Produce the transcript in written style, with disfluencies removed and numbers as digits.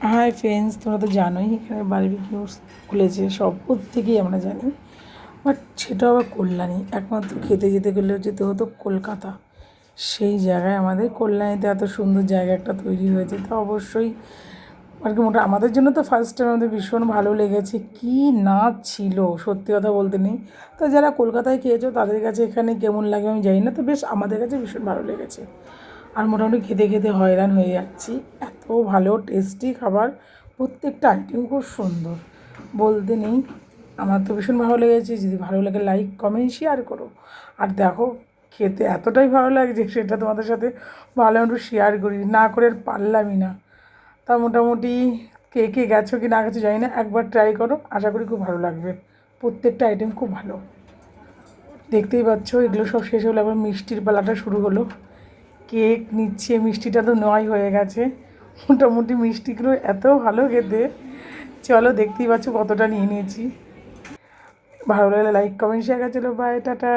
Hi friends, তোমরা তো জানোই এখানে বারবিকিউ খুলেছে সব প্রত্যেকেই আমরা জানি। বাট সেটাও আবার কল্যাণী, একমাত্র খেতে যেতে গেলে যেতে হতো কলকাতা। সেই জায়গায় আমাদের কল্যাণীতে এত সুন্দর জায়গা একটা তৈরি হয়েছে, তো অবশ্যই আর কি মোটা আমাদের জন্য তো ফার্স্ট টাইম আমাদের ভীষণ ভালো লেগেছে। কী নাচ ছিল, সত্যি কথা বলতে নেই। তো যারা কলকাতায় খেয়েছো তাদের কাছে এখানে কেমন লাগে আমি জানি না, তো বেশ আমাদের কাছে ভীষণ ভালো লেগেছে। আর মোটামুটি খেতে খেতে হয়রান হয়ে যাচ্ছি, এত ভালো টেস্টি খাবার, প্রত্যেকটা আইটেম খুব সুন্দর, বলতে নেই। আমার তো ভীষণ ভালো লেগেছে। যদি ভালো লাগে লাইক কমেন্ট শেয়ার করো। আর দেখো, খেতে এতটাই ভালো লাগছে সেটা তোমাদের সাথে ভালো একটু শেয়ার করি না করে আর পারলামই না। তা মোটামুটি কে কে গেছো কি না গেছো জানি না, একবার ট্রাই করো, আশা করি খুব ভালো লাগবে। প্রত্যেকটা আইটেম খুব ভালো। দেখতেই পাচ্ছ এগুলো সব শেষ হলো, আবার মিষ্টির পালাটা শুরু হলো। কেক নিচ্ছে, মিষ্টিটা তো নেওয়াই হয়ে গেছে। মোটামুটি মিষ্টিগুলো এত ভালো খেতে, চলো দেখতেই পাচ্ছ কতটা নিয়ে নিয়েছি। ভালো লাগলে লাইক কমেন্ট শেয়ার, চলো বাই টাটা।